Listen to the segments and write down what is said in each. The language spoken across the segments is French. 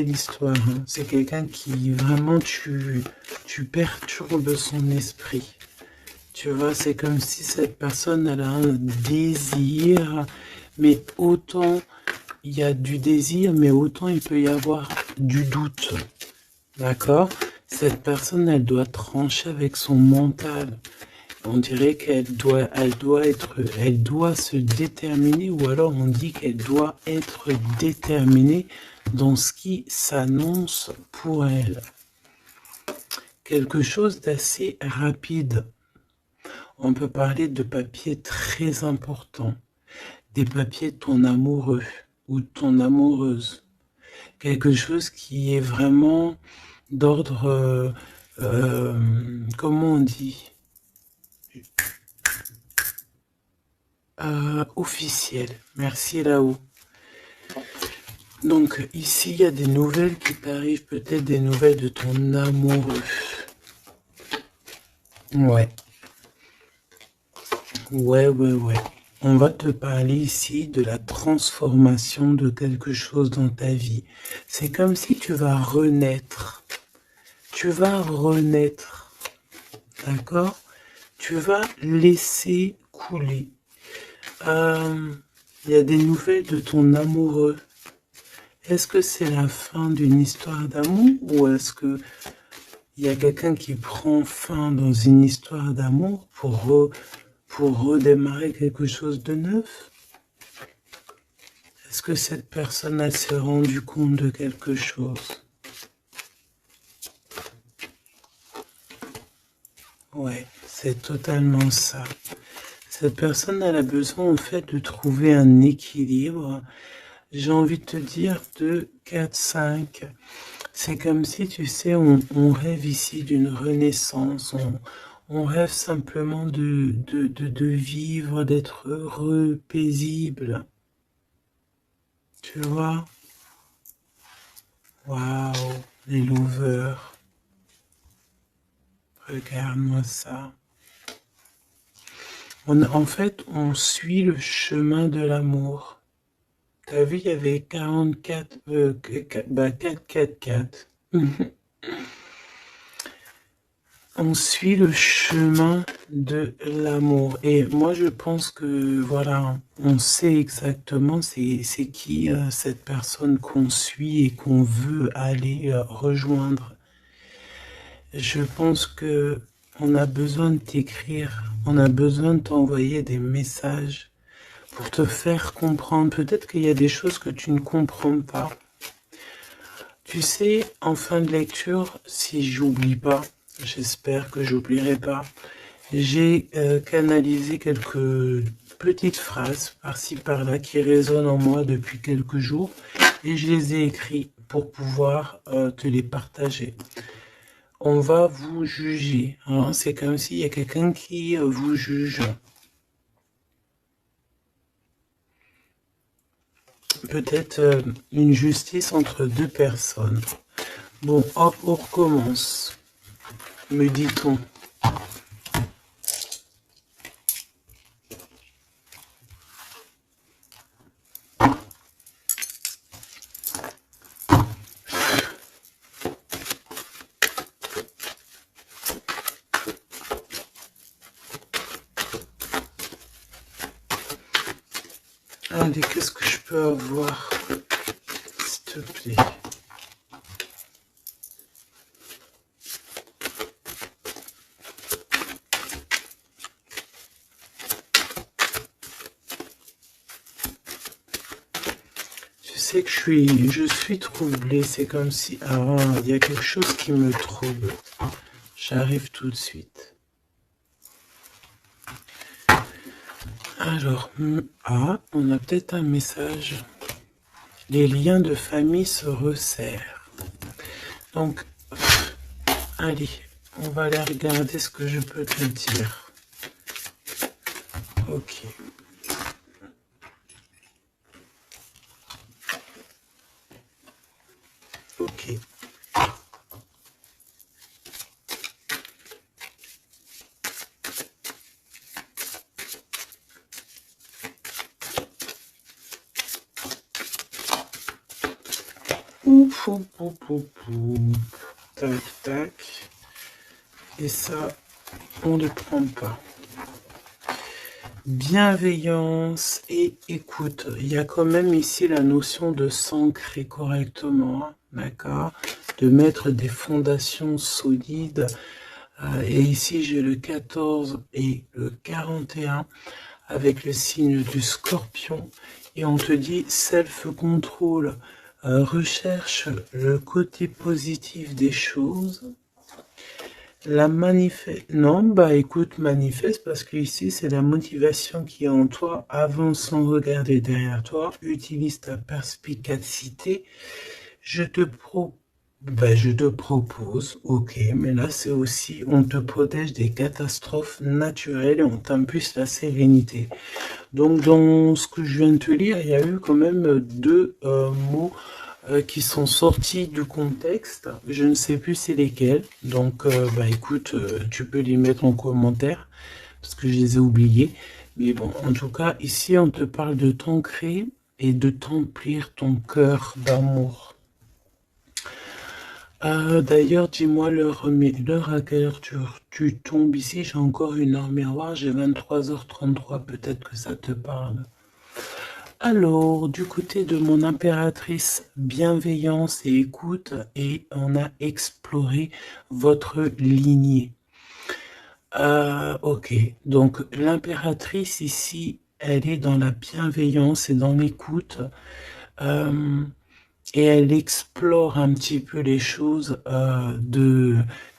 l'histoire, hein. C'est quelqu'un qui vraiment tu perturbes son esprit. Tu vois, c'est comme si cette personne elle a un désir, mais autant il y a du désir, mais autant il peut y avoir du doute. D'accord? Cette personne, elle doit trancher avec son mental. On dirait elle doit se déterminer, ou alors on dit qu'elle doit être déterminée dans ce qui s'annonce pour elle. Quelque chose d'assez rapide. On peut parler de papiers très importants, des papiers de ton amoureux ou de ton amoureuse. Quelque chose qui est vraiment d'ordre, comment on dit, officiel. Merci là-haut. Donc ici, il y a des nouvelles qui t'arrivent, peut-être des nouvelles de ton amoureux. Ouais. Ouais. On va te parler ici de la transformation de quelque chose dans ta vie. C'est comme si tu vas renaître. Tu vas renaître. D'accord? Tu vas laisser couler. Il y a des nouvelles de ton amoureux. Est-ce que c'est la fin d'une histoire d'amour ou est-ce que il y a quelqu'un qui prend fin dans une histoire d'amour pour redémarrer quelque chose de neuf? Est-ce que cette personne elle s'est rendue compte de quelque chose? Ouais, c'est totalement ça. Cette personne elle a besoin en fait de trouver un équilibre. J'ai envie de te dire de 4-5. C'est comme si, tu sais, on rêve ici d'une renaissance, on rêve simplement de vivre, d'être heureux, paisible. Tu vois? Waouh, les lovers. Regarde-moi ça. En fait, on suit le chemin de l'amour. T'as vu, il y avait 44, 4. On suit le chemin de l'amour. Et moi, je pense que, voilà, on sait exactement c'est qui cette personne qu'on suit et qu'on veut aller rejoindre. Je pense que on a besoin de t'écrire, on a besoin de t'envoyer des messages pour te faire comprendre. Peut-être qu'il y a des choses que tu ne comprends pas. Tu sais, en fin de lecture, si j'oublie pas, j'espère que j'oublierai pas, j'ai canalisé quelques petites phrases par-ci par-là qui résonnent en moi depuis quelques jours et je les ai écrites pour pouvoir te les partager. On va vous juger, hein. C'est comme s'il y a quelqu'un qui vous juge. Peut-être une justice entre deux personnes. Bon, hop, on recommence, me dit-on. Allez, qu'est-ce que je peux avoir, s'il te plaît? Tu sais que je suis troublé, c'est comme si, il y a quelque chose qui me trouble. J'arrive tout de suite. Alors, on a peut-être un message. Les liens de famille se resserrent. Donc, allez, on va aller regarder ce que je peux te dire. Ok. Ok. Ouf, ouf, ouf, ouf, ouf. Tac, tac. Et ça, on ne prend pas. Bienveillance et écoute. Il y a quand même ici la notion de s'ancrer correctement, hein, d'accord? De mettre des fondations solides. Et ici, j'ai le 14 et le 41 avec le signe du Scorpion. Et on te dit self-control. Recherche le côté positif des choses. La manifeste. Non, bah écoute, manifeste parce que ici c'est la motivation qui est en toi. Avance sans regarder derrière toi. Utilise ta perspicacité. Je te propose, ok, mais là c'est aussi, on te protège des catastrophes naturelles et on t'impulse la sérénité. Donc dans ce que je viens de te lire, il y a eu quand même deux mots qui sont sortis du contexte. Je ne sais plus c'est lesquels. Donc bah écoute, tu peux les mettre en commentaire parce que je les ai oubliés. Mais bon, en tout cas, ici on te parle de t'ancrer et de t'emplir ton cœur d'amour. D'ailleurs, dis-moi l'heure à quelle heure tu tombes ici. J'ai encore une heure miroir, j'ai 23h33, peut-être que ça te parle. Alors, du côté de mon impératrice, bienveillance et écoute, et on a exploré votre lignée. Ok, donc l'impératrice ici, elle est dans la bienveillance et dans l'écoute. Et elle explore un petit peu les choses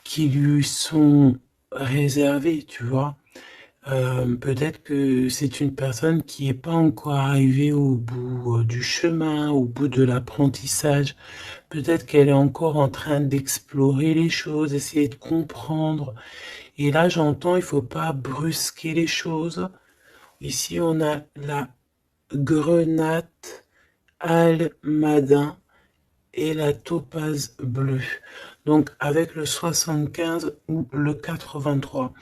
qui lui sont réservées, tu vois. Peut-être que c'est une personne qui n'est pas encore arrivée au bout du chemin, au bout de l'apprentissage. Peut-être qu'elle est encore en train d'explorer les choses, essayer de comprendre. Et là, j'entends, il faut pas brusquer les choses. Ici, on a la grenade almadin et la topaze bleue. Donc avec le 75 ou le 83.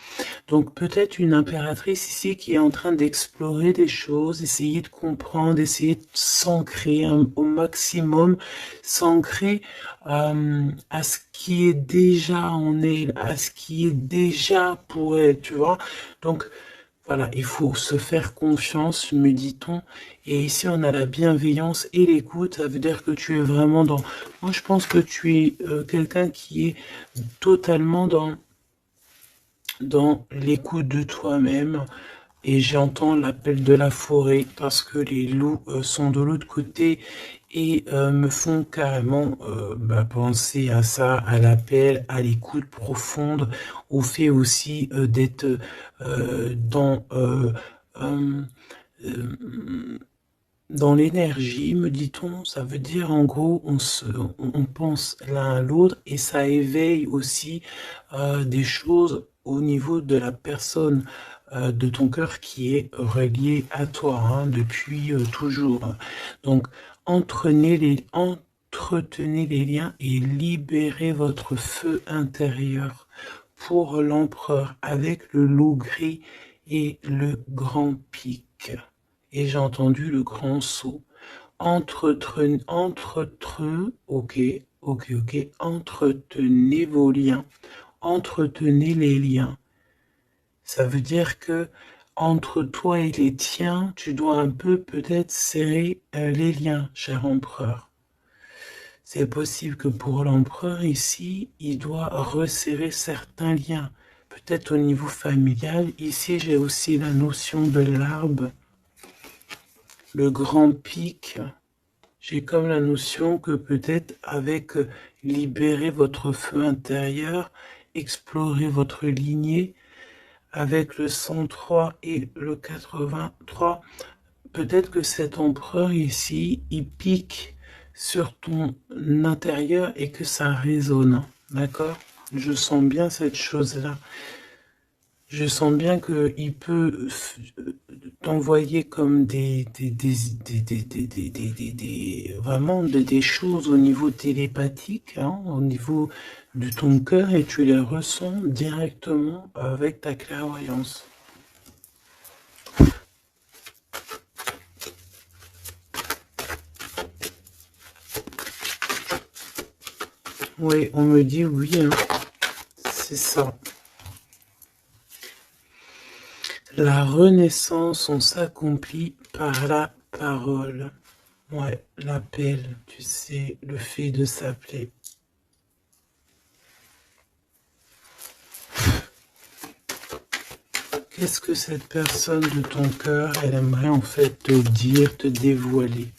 Donc peut-être une impératrice ici qui est en train d'explorer des choses, essayer de comprendre, essayer de s'ancrer au maximum, s'ancrer à ce qui est déjà en elle, à ce qui est déjà pour elle, tu vois. Donc voilà, il faut se faire confiance, me dit-on. Et ici, on a la bienveillance et l'écoute. Ça veut dire que tu es vraiment dans... Moi, je pense que tu es quelqu'un qui est totalement dans l'écoute de toi-même. Et j'entends l'appel de la forêt parce que les loups sont de l'autre côté et me font carrément penser à ça, à l'appel, à l'écoute profonde, au fait aussi d'être dans l'énergie, me dit-on. Ça veut dire en gros on pense l'un à l'autre et ça éveille aussi des choses au niveau de la personne de ton cœur qui est relié à toi hein, depuis toujours. Donc entretenez les liens et libérez votre feu intérieur pour l'empereur avec le loup gris et le grand pic. Et j'ai entendu le grand saut. Ok, entretenez vos liens, entretenez les liens. Ça veut dire que entre toi et les tiens, tu dois un peu peut-être serrer les liens, cher empereur. C'est possible que pour l'empereur ici, il doit resserrer certains liens, peut-être au niveau familial. Ici, j'ai aussi la notion de l'arbre, le grand pic. J'ai comme la notion que peut-être avec libérer votre feu intérieur, explorer votre lignée, avec le 103 et le 83, peut-être que cet empereur ici, il pique sur ton intérieur et que ça résonne, d'accord? Je sens bien cette chose-là. Je sens bien qu'il peut t'envoyer comme vraiment des choses au niveau télépathique, hein, au niveau de ton cœur et tu les ressens directement avec ta clairvoyance. Oui, on me dit oui, hein. C'est ça. La renaissance, on s'accomplit par la parole. Ouais, l'appel, tu sais, le fait de s'appeler. Qu'est-ce que cette personne de ton cœur, elle aimerait en fait te dire, te dévoiler?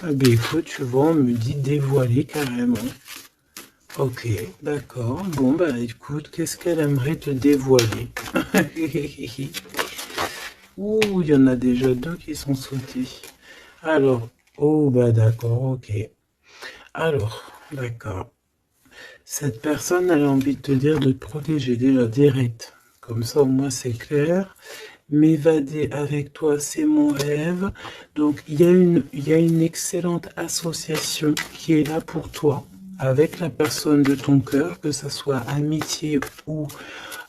Ah ben écoute, tu vois, on me dit dévoiler carrément. Ok, d'accord. Bon, bah écoute, qu'est-ce qu'elle aimerait te dévoiler? Ouh, il y en a déjà deux qui sont sautés. Alors, oh, bah d'accord, ok. Alors, d'accord. Cette personne, elle a envie de te dire de te protéger déjà direct. Comme ça, au moins, c'est clair. M'évader avec toi, c'est mon rêve. Donc, il y a une excellente association qui est là pour toi, avec la personne de ton cœur, que ce soit amitié ou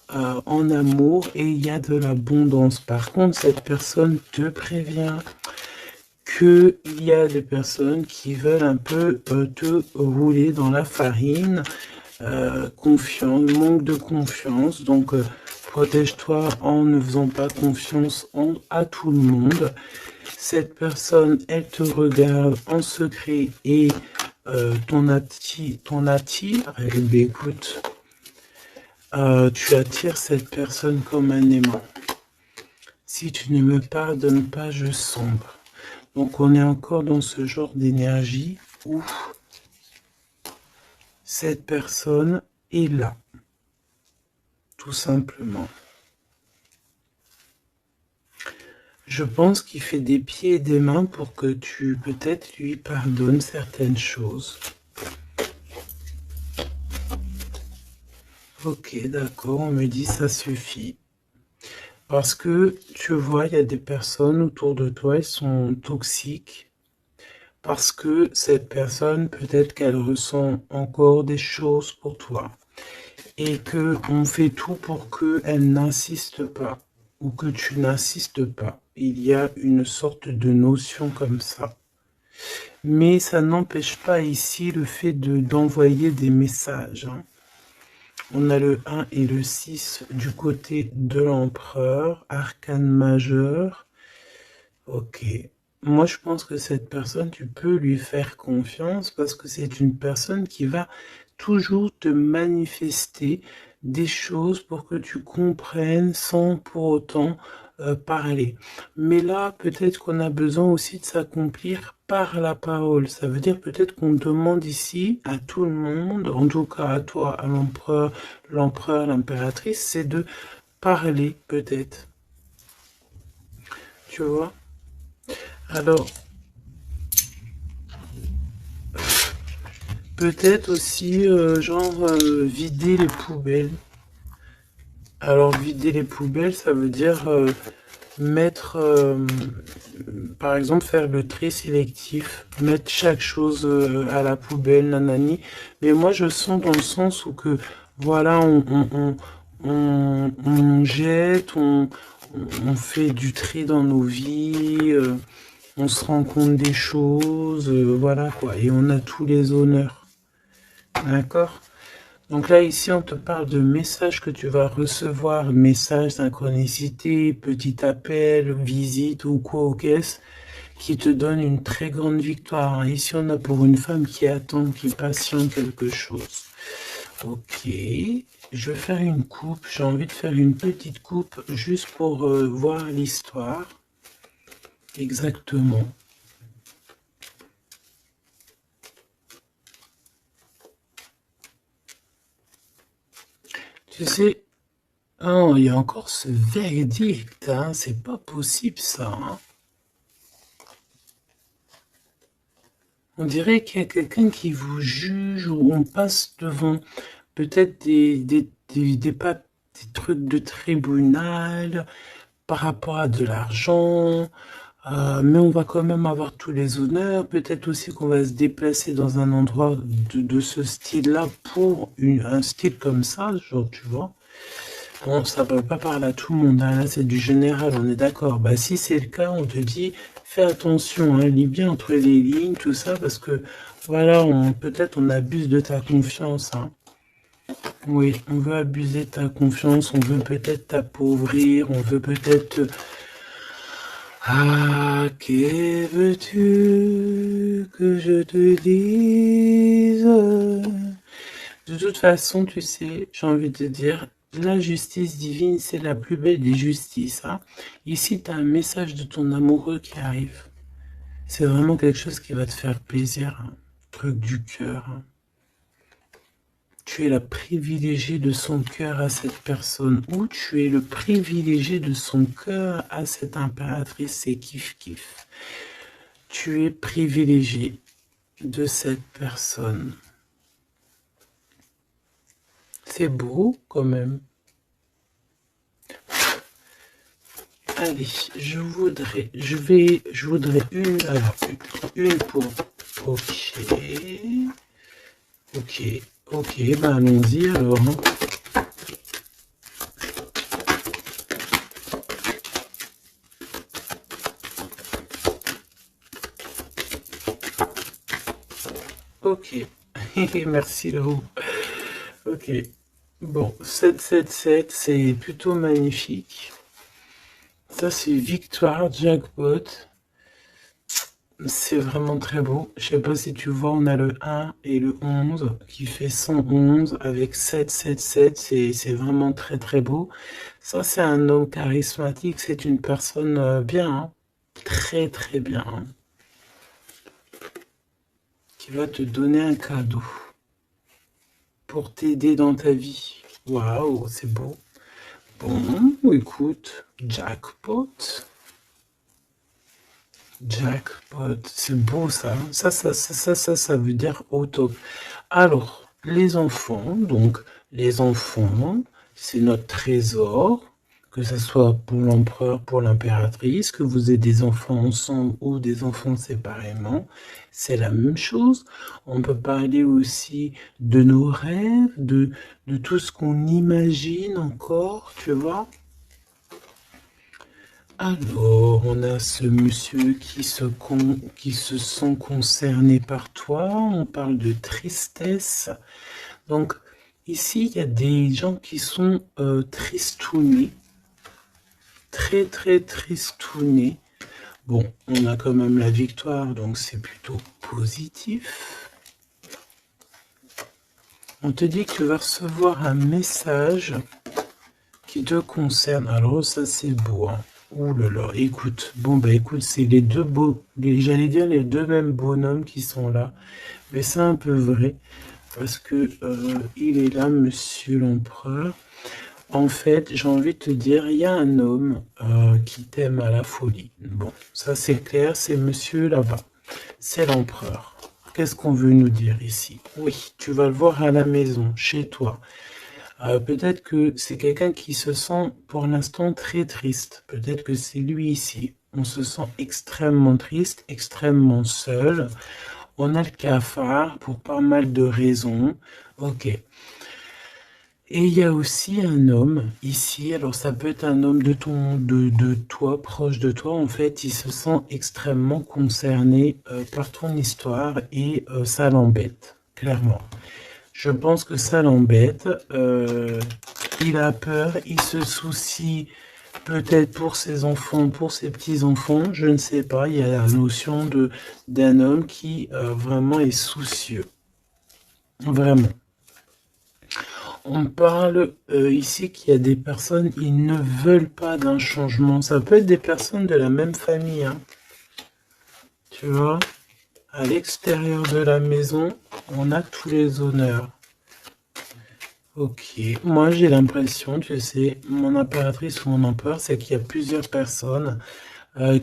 en amour, et il y a de l'abondance. Par contre, cette personne te prévient qu'il y a des personnes qui veulent un peu te rouler dans la farine, manque de confiance, donc protège-toi en ne faisant pas confiance à tout le monde. Cette personne, elle te regarde en secret et ton attire, eh bien, écoute, tu attires cette personne comme un aimant. Si tu ne me pardonnes pas, je sombre. Donc on est encore dans ce genre d'énergie où cette personne est là, tout simplement. Je pense qu'il fait des pieds et des mains pour que tu peut-être lui pardonnes certaines choses. Ok, d'accord, on me dit ça suffit. Parce que tu vois, il y a des personnes autour de toi, elles sont toxiques. Parce que cette personne, peut-être qu'elle ressent encore des choses pour toi. Et que on fait tout pour qu'elle n'insiste pas. Ou que tu n'insistes pas. Il y a une sorte de notion comme ça. Mais ça n'empêche pas ici le fait d'envoyer des messages. Hein. On a le 1 et le 6 du côté de l'empereur, arcane majeur. Ok. Moi, je pense que cette personne, tu peux lui faire confiance parce que c'est une personne qui va toujours te manifester des choses pour que tu comprennes sans pour autant parler. Mais là, peut-être qu'on a besoin aussi de s'accomplir par la parole. Ça veut dire peut-être qu'on demande ici à tout le monde, en tout cas à toi, à l'empereur, l'impératrice, c'est de parler peut-être. Tu vois? Alors, peut-être aussi, vider les poubelles. Alors, vider les poubelles, ça veut dire mettre, par exemple, faire le tri sélectif, mettre chaque chose à la poubelle, nanani. Mais moi, je sens dans le sens où que, voilà, on jette, on fait du tri dans nos vies, on se rend compte des choses, voilà quoi, et on a tous les honneurs. D'accord? Donc là, ici, on te parle de messages que tu vas recevoir, messages, synchronicité, petit appel, visite ou quoi au caisse, qui te donne une très grande victoire. Ici, on a pour une femme qui attend, qui patiente quelque chose. Ok, je vais faire une coupe. J'ai envie de faire une petite coupe juste pour voir l'histoire. Exactement. Tu sais, oh, il y a encore ce verdict, hein, c'est pas possible ça. Hein. On dirait qu'il y a quelqu'un qui vous juge ou on passe devant peut-être des trucs de tribunal par rapport à de l'argent, mais on va quand même avoir tous les honneurs. Peut-être aussi qu'on va se déplacer dans un endroit de ce style-là pour un style comme ça, genre, tu vois. Bon, ça ne peut pas parler à tout le monde, hein. Là c'est du général, on est d'accord. Bah si c'est le cas, on te dit Fais attention, hein, lis bien entre les lignes, tout ça, parce que, voilà, peut-être on abuse de ta confiance. Hein. Oui, on veut abuser de ta confiance, on veut peut-être t'appauvrir, on veut peut-être... Ah, que veux-tu que je te dise? De toute façon, tu sais, j'ai envie de te dire, la justice divine, c'est la plus belle des justices. Hein. Ici, tu as un message de ton amoureux qui arrive. C'est vraiment quelque chose qui va te faire plaisir. Hein. Truc du cœur. Hein. Tu es la privilégiée de son cœur à cette personne. Ou tu es le privilégié de son cœur à cette impératrice. C'est kiff-kiff. Tu es privilégié de cette personne. C'est beau quand même. Allez, je voudrais une, alors, une pour, ok, ben allons-y alors. Hein. Ok, merci Lou. Ok, bon, 777, c'est plutôt magnifique. Ça, c'est victoire, jackpot. C'est vraiment très beau. Je sais pas si tu vois, on a le 1 et le 11 qui fait 111 avec 777. C'est vraiment très très beau. Ça, c'est un homme charismatique. C'est une personne bien. Hein. Très très bien. Hein. Qui va te donner un cadeau. Pour t'aider dans ta vie. Waouh, c'est beau. Bon, écoute, jackpot. Jackpot, c'est beau ça. Ça veut dire au top. Alors, les enfants, donc, les enfants, c'est notre trésor, que ce soit pour l'empereur, pour l'impératrice, que vous ayez des enfants ensemble ou des enfants séparément, c'est la même chose. On peut parler aussi de nos rêves, de tout ce qu'on imagine encore, tu vois. Alors, on a ce monsieur qui se sent concerné par toi. On parle de tristesse. Donc, ici, il y a des gens qui sont tristounés. Très, très tristounés. Bon, on a quand même la victoire, donc c'est plutôt positif. On te dit que tu vas recevoir un message qui te concerne. Alors, ça, c'est beau, hein. Ouh là là, écoute, bon bah écoute, c'est les deux j'allais dire les deux mêmes bonhommes qui sont là, mais c'est un peu vrai, parce que il est là, monsieur l'empereur. En fait, j'ai envie de te dire, il y a un homme qui t'aime à la folie. Bon, ça c'est clair, c'est monsieur là-bas, c'est l'empereur. Qu'est-ce qu'on veut nous dire ici? Oui, tu vas le voir à la maison, chez toi. Peut-être que c'est quelqu'un qui se sent pour l'instant très triste. Peut-être que c'est lui ici. On se sent extrêmement triste, extrêmement seul. On a le cafard pour pas mal de raisons. Ok. Et il y a aussi un homme ici. Alors ça peut être un homme de toi, proche de toi. En fait, il se sent extrêmement concerné par ton histoire et ça l'embête, clairement. Je pense que ça l'embête, il a peur, il se soucie peut-être pour ses enfants, pour ses petits-enfants, je ne sais pas, il y a la notion d'un homme qui vraiment est soucieux, vraiment. On parle ici qu'il y a des personnes, ils ne veulent pas d'un changement, ça peut être des personnes de la même famille, hein. Tu vois, à l'extérieur de la maison, on a tous les honneurs. Ok, moi j'ai l'impression, tu sais, mon impératrice ou mon empereur, c'est qu'il y a plusieurs personnes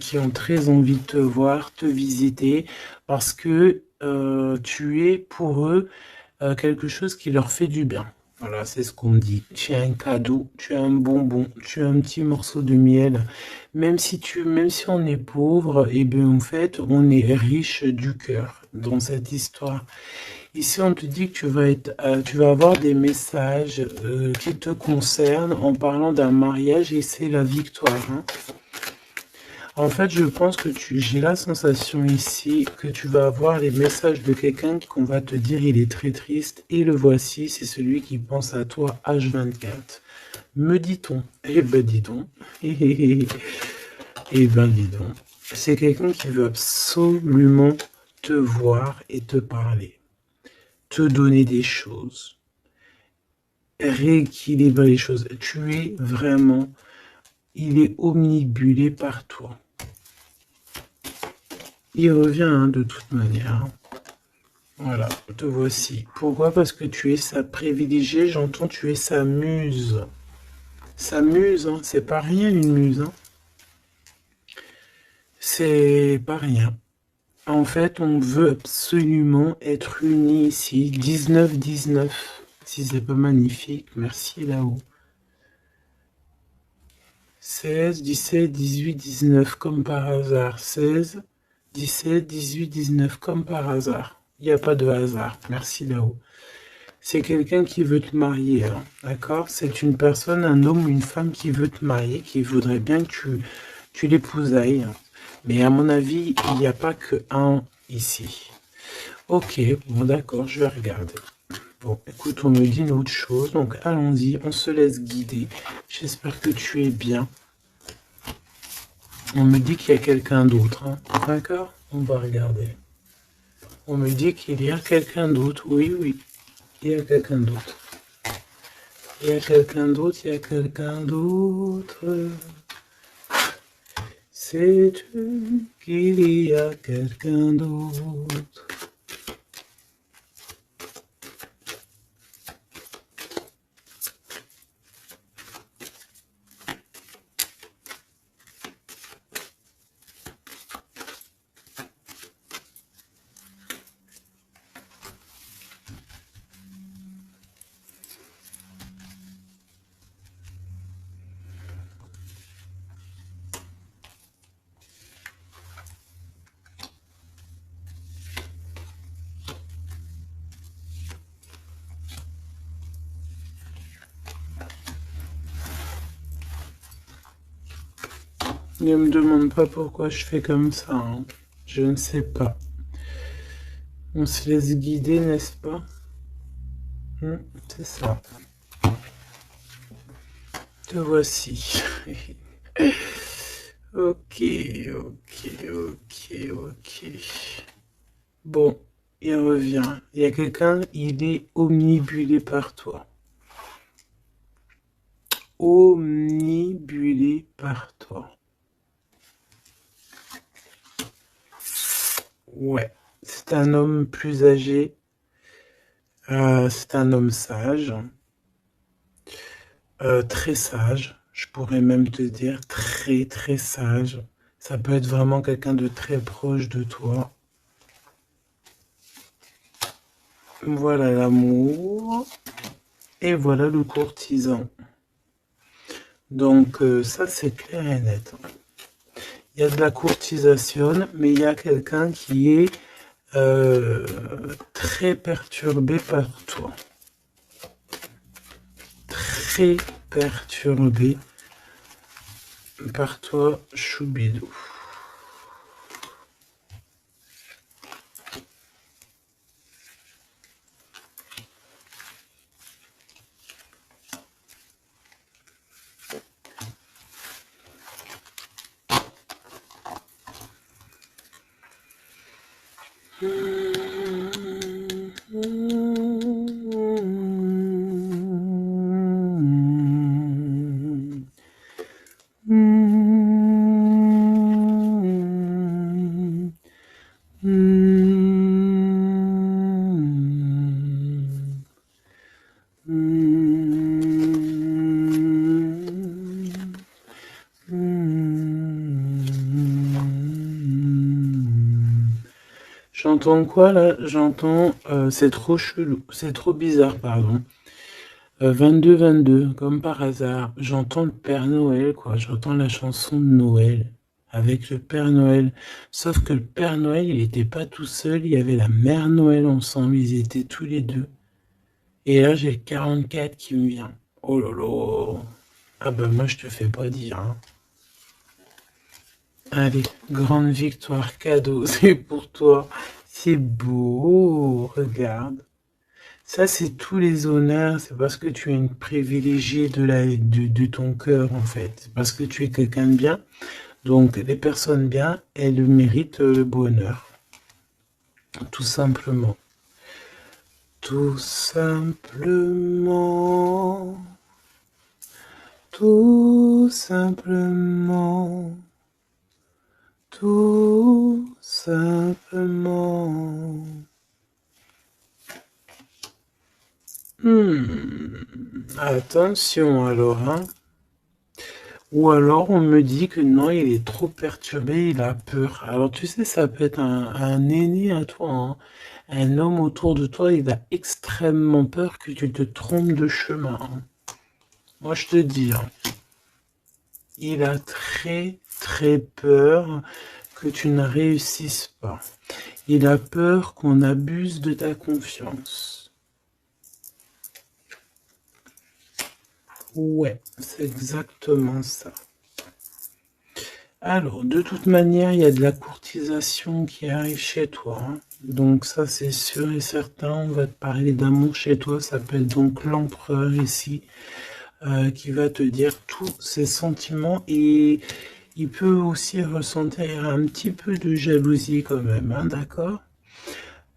qui ont très envie de te voir, te visiter, parce que tu es pour eux quelque chose qui leur fait du bien. Voilà, c'est ce qu'on me dit. Tu as un cadeau, tu as un bonbon, tu as un petit morceau de miel. Même si on est pauvre, et bien en fait, on est riche du cœur dans cette histoire. Ici, on te dit que tu vas avoir des messages qui te concernent en parlant d'un mariage et c'est la victoire. Hein. En fait, je pense que j'ai la sensation ici que tu vas avoir les messages de quelqu'un qu'on va te dire il est très triste. Et le voici, c'est celui qui pense à toi H24. Me dit-on. Eh ben dis donc. Eh ben dis donc. C'est quelqu'un qui veut absolument te voir et te parler. Te donner des choses. Rééquilibrer les choses. Tu es vraiment... Il est omnibulé par toi. Il revient hein, de toute manière. Voilà, te voici. Pourquoi? Parce que tu es sa privilégiée, j'entends tu es sa muse. Sa muse, hein, c'est pas rien une muse. Hein. C'est pas rien. En fait, on veut absolument être unis ici. 19-19. Si c'est pas magnifique, merci là-haut. 16, 17, 18, 19, comme par hasard. 16, 17, 18, 19, comme par hasard. Il n'y a pas de hasard. Merci là-haut. C'est quelqu'un qui veut te marier, hein, d'accord? C'est une personne, un homme ou une femme qui veut te marier, qui voudrait bien que tu l'épousailles. Hein. Mais à mon avis, il n'y a pas que un ici. Ok, bon d'accord, je vais regarder. Bon, écoute, on me dit une autre chose, donc allons-y, on se laisse guider. J'espère que tu es bien. On me dit qu'il y a quelqu'un d'autre, hein, d'accord? On va regarder. On me dit qu'il y a quelqu'un d'autre, oui, oui. Il y a quelqu'un d'autre. Il y a quelqu'un d'autre, il y a quelqu'un d'autre. Sais-tu qu'il y a quelqu'un d'autre? Ne me demande pas pourquoi je fais comme ça. Hein. Je ne sais pas. On se laisse guider, n'est-ce pas? C'est ça. Te voici. Ok, ok, ok, ok. Bon, il revient. Il y a quelqu'un, il est omnibulé par toi. Omnibulé par toi. Ouais, c'est un homme plus âgé. C'est un homme sage. Très sage. Je pourrais même te dire très très sage. Ça peut être vraiment quelqu'un de très proche de toi. Voilà l'amour. Et voilà le courtisan. Donc ça c'est clair et net. Il y a de la courtisation, mais il y a quelqu'un qui est très perturbé par toi. Très perturbé par toi, Choubidou. J'entends quoi là? J'entends c'est trop chelou, c'est trop bizarre, pardon. 22-22, comme par hasard, j'entends le Père Noël, quoi. J'entends la chanson de Noël avec le Père Noël. Sauf que le Père Noël, il n'était pas tout seul, il y avait la Mère Noël ensemble, ils étaient tous les deux. Et là, j'ai le 44 qui me vient. Oh là là. Ah ben moi, je te fais pas dire. Hein. Allez, grande victoire, cadeau, c'est pour toi. C'est beau, regarde. Ça, c'est tous les honneurs, c'est parce que tu es une privilégiée de ton cœur, en fait. C'est parce que tu es quelqu'un de bien. Donc, les personnes bien, elles méritent le bonheur. Tout simplement. Tout simplement. Tout simplement. Tout simplement. Attention alors, hein. Ou alors on me dit que non, il est trop perturbé, il a peur. Alors tu sais, ça peut être un aîné à toi, hein. Un homme autour de toi, il a extrêmement peur que tu te trompes de chemin, hein. Moi je te dis, hein, il a très très peur que tu ne réussisses pas. Il a peur qu'on abuse de ta confiance. Ouais, c'est exactement ça. Alors, de toute manière, il y a de la courtisation qui arrive chez toi, hein. Donc ça, c'est sûr et certain. On va te parler d'amour chez toi. Ça s'appelle donc l'empereur ici, qui va te dire tous ses sentiments. Et il peut aussi ressentir un petit peu de jalousie quand même, hein, d'accord?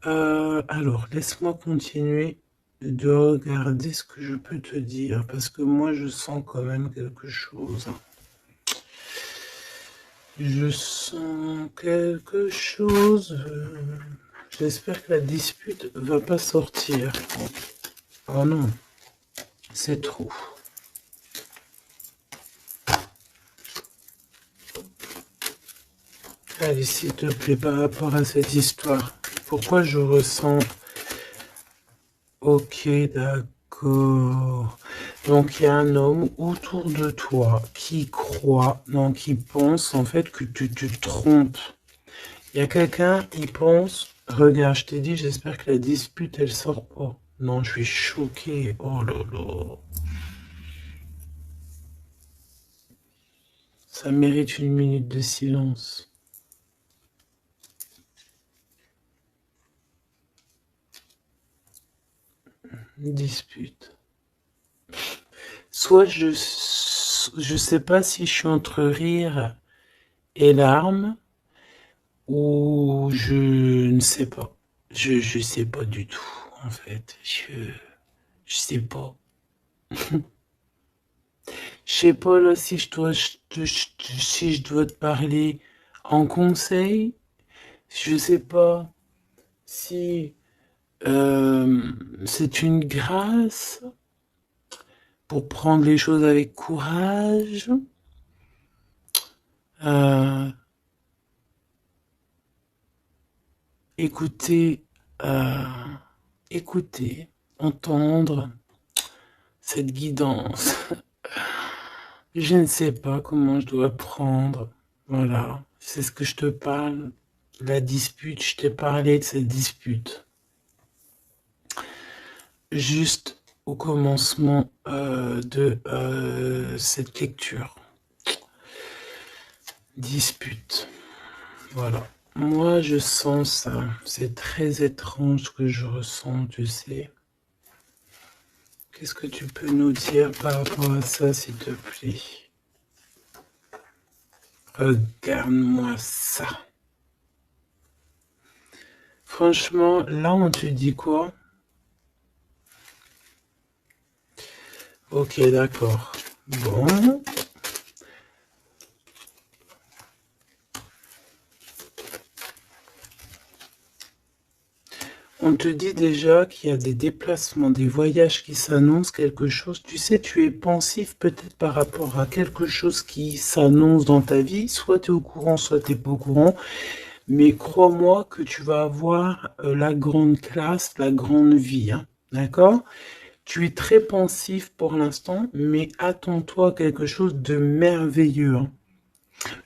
Alors, laisse-moi continuer de regarder ce que je peux te dire, parce que moi, je sens quand même quelque chose. Je sens quelque chose. J'espère que la dispute va pas sortir. Oh non, c'est trop. Allez, s'il te plaît, par rapport à cette histoire, pourquoi je ressens... Ok, d'accord. Donc, il y a un homme autour de toi qui croit, non, qui pense en fait que tu te trompes. Il y a quelqu'un, il pense, regarde, je t'ai dit, j'espère que la dispute, elle sort pas. Non, je suis choqué. Oh là là. Ça mérite une minute de silence. Une dispute. Soit je sais pas si je suis entre rire et larmes, ou je ne sais pas. Je sais pas du tout, en fait. Je sais pas. Je sais pas là si si je dois te parler en conseil. Je sais pas si c'est une grâce pour prendre les choses avec courage. Euh, écouter, euh, écouter, entendre cette guidance. Je ne sais pas comment je dois prendre. Voilà, c'est ce que je te parle. La dispute, je t'ai parlé de cette dispute. Juste au commencement de cette lecture. Dispute. Voilà. Moi, je sens ça. C'est très étrange ce que je ressens, tu sais. Qu'est-ce que tu peux nous dire par rapport à ça, s'il te plaît? Regarde-moi ça. Franchement, là, on te dit quoi? Ok, d'accord. Bon. On te dit déjà qu'il y a des déplacements, des voyages qui s'annoncent, quelque chose. Tu sais, tu es pensif peut-être par rapport à quelque chose qui s'annonce dans ta vie. Soit tu es au courant, soit tu n'es pas au courant. Mais crois-moi que tu vas avoir la grande classe, la grande vie. Hein, d'accord? Tu es très pensif pour l'instant, mais attends-toi à quelque chose de merveilleux. Hein.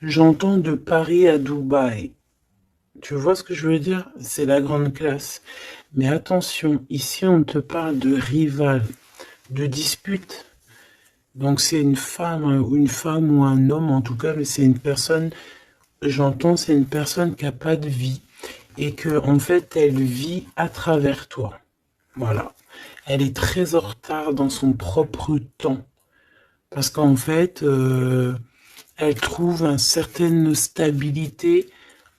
J'entends de Paris à Dubaï. Tu vois ce que je veux dire? C'est la grande classe. Mais attention, ici on te parle de rival, de dispute. Donc c'est une femme ou un homme en tout cas, mais c'est une personne j'entends, c'est une personne qui n'a pas de vie et que en fait, elle vit à travers toi. Voilà. Elle est très en retard dans son propre temps. Parce qu'en fait, elle trouve une certaine stabilité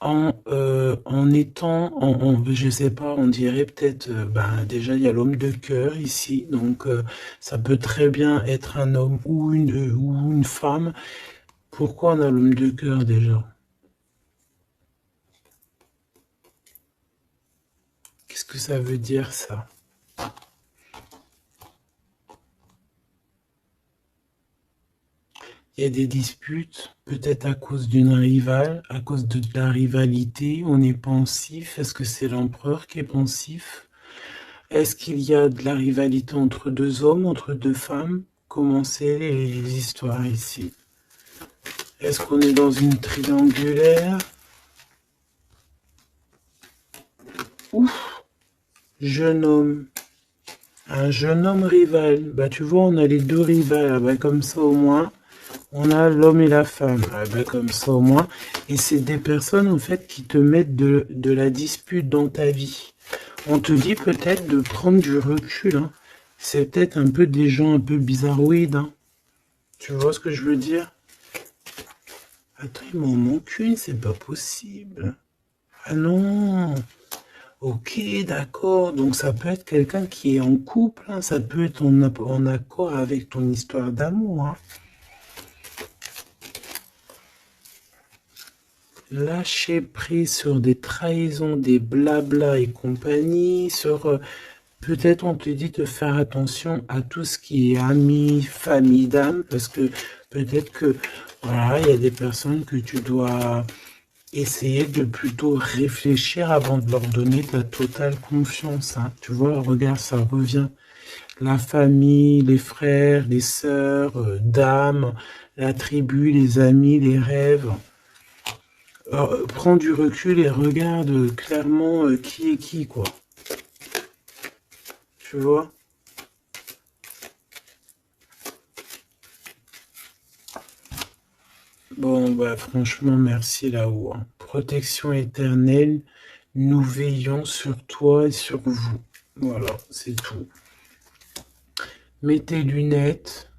en étant, je sais pas, on dirait peut-être, ben, déjà il y a l'homme de cœur ici, donc ça peut très bien être un homme ou une femme. Pourquoi on a l'homme de cœur déjà? Qu'est-ce que ça veut dire ça? Il y a des disputes, peut-être à cause d'une rivale, à cause de la rivalité, on est pensif. Est-ce que c'est l'empereur qui est pensif? Est-ce qu'il y a de la rivalité entre deux hommes, entre deux femmes? Comment c'est les histoires ici? Est-ce qu'on est dans une triangulaire? Ouf, jeune homme. Un jeune homme rival. Bah tu vois, on a les deux rivales. Ah, bah, comme ça au moins, on a l'homme et la femme. Ah, bah, comme ça au moins. Et c'est des personnes en fait qui te mettent de la dispute dans ta vie. On te dit peut-être de prendre du recul. Hein. C'est peut-être un peu des gens un peu bizarroïdes. Hein. Tu vois ce que je veux dire? Attends, il m'en manque une, c'est pas possible. Ah non. Ok, d'accord. Donc ça peut être quelqu'un qui est en couple. Hein. Ça peut être en accord avec ton histoire d'amour. Hein. Lâcher prise sur des trahisons, des blabla et compagnie, sur peut-être on te dit de faire attention à tout ce qui est amis, famille d'âme, parce que peut-être que voilà, il y a des personnes que tu dois essayer de plutôt réfléchir avant de leur donner ta totale confiance. Hein. Tu vois, regarde, ça revient. La famille, les frères, les sœurs, d'âme, la tribu, les amis, les rêves. Prends du recul et regarde clairement qui est qui, quoi. Tu vois? Bon, bah franchement, merci là-haut. Hein. Protection éternelle, nous veillons sur toi et sur vous. Voilà, c'est tout. Mets tes lunettes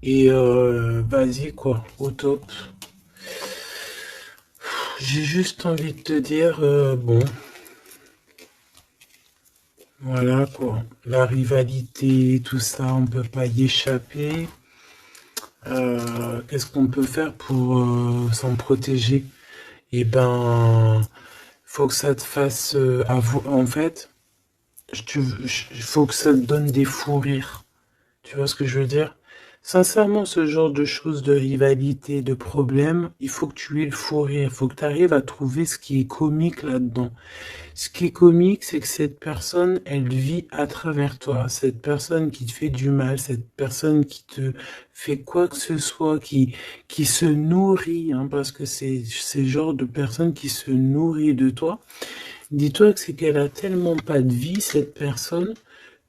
et vas-y, quoi, au top. J'ai juste envie de te dire, bon, voilà, quoi. La rivalité, tout ça, on peut pas y échapper. Qu'est-ce qu'on peut faire pour s'en protéger? Eh ben, faut que ça te fasse en fait, il faut que ça te donne des fous rires. Tu vois ce que je veux dire? Sincèrement, ce genre de choses, de rivalité, de problèmes, il faut que tu aies le fou rire. Il faut que tu arrives à trouver ce qui est comique là-dedans. Ce qui est comique, c'est que cette personne, elle vit à travers toi. Cette personne qui te fait du mal, cette personne qui te fait quoi que ce soit, qui se nourrit, hein, parce que c'est le genre de personne qui se nourrit de toi. Dis-toi que c'est qu'elle a tellement pas de vie, cette personne,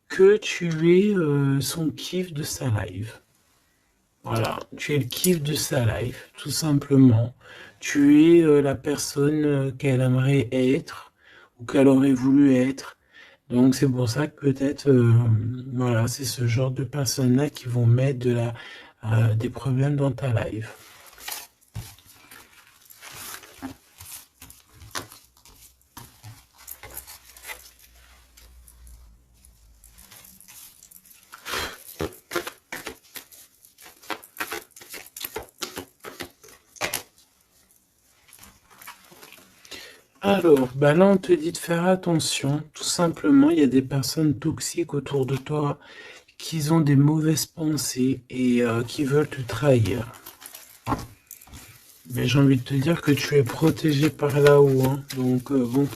que tu es son kiff de sa life. Voilà, tu es le kiff de sa life, tout simplement. Tu es la personne qu'elle aimerait être ou qu'elle aurait voulu être. Donc c'est pour ça que peut-être, voilà, c'est ce genre de personnes-là qui vont mettre des problèmes dans ta life. Alors, bah là, on te dit de faire attention. Tout simplement, il y a des personnes toxiques autour de toi qui ont des mauvaises pensées et qui veulent te trahir. Mais j'ai envie de te dire que tu es protégé par là-haut. Hein. Donc, bon,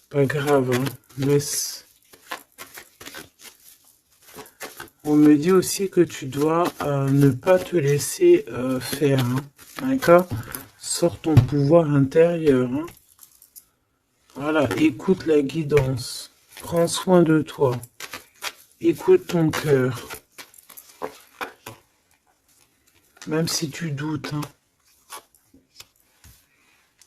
pas grave. Hein. Laisse. On me dit aussi que tu dois ne pas te laisser faire. Hein. D'accord? Sors ton pouvoir intérieur. Hein. Voilà, écoute la guidance. Prends soin de toi. Écoute ton cœur. Même si tu doutes. Hein.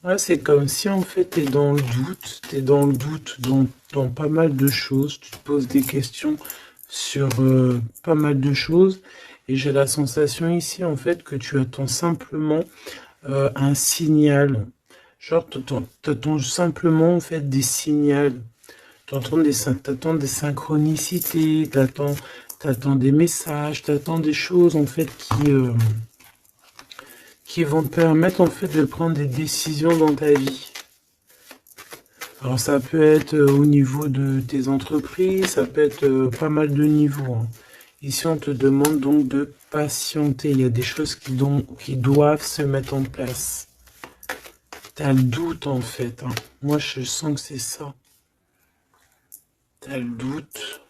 Ouais, c'est comme si en fait tu es dans le doute, tu es dans le doute dans pas mal de choses, tu te poses des questions sur pas mal de choses, et j'ai la sensation ici en fait que tu attends simplement un signal. Genre, t'attends simplement en fait des signaux. T'attends des synchronicités, t'attends des messages, t'attends des choses en fait qui vont te permettre en fait de prendre des décisions dans ta vie. Alors ça peut être au niveau de tes entreprises, ça peut être pas mal de niveaux, hein. Ici on te demande donc de patienter, il y a des choses qui doivent se mettre en place. T'as le doute en fait, hein. Moi je sens que c'est ça. T'as le doute.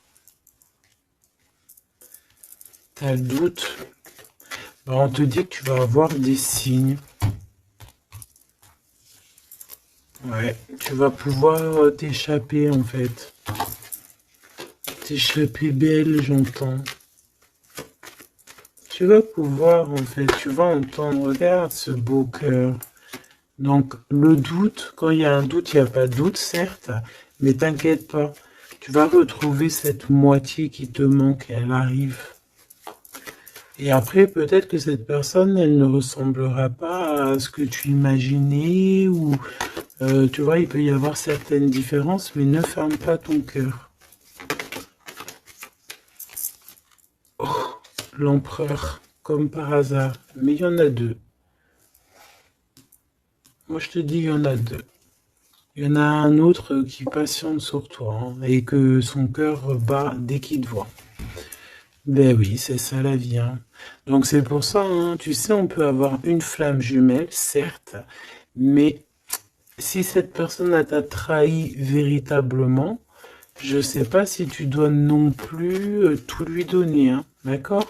T'as le doute. Bah, on te dit que tu vas avoir des signes. Ouais, tu vas pouvoir t'échapper en fait. T'échapper belle, j'entends. Tu vas pouvoir en fait, tu vas entendre, regarde ce beau cœur. Donc le doute, quand il y a un doute, il n'y a pas de doute, certes, mais t'inquiète pas. Tu vas retrouver cette moitié qui te manque, elle arrive. Et après, peut-être que cette personne, elle ne ressemblera pas à ce que tu imaginais, ou tu vois, il peut y avoir certaines différences, mais ne ferme pas ton cœur. Oh, l'empereur, comme par hasard, mais il y en a deux. Moi, je te dis, il y en a deux. Il y en a un autre qui patiente sur toi, hein, et que son cœur bat dès qu'il te voit. Ben oui, c'est ça la vie, hein. Donc c'est pour ça, hein, tu sais, on peut avoir une flamme jumelle, certes, mais si cette personne t'a trahi véritablement, je sais pas si tu dois non plus tout lui donner, hein, d'accord?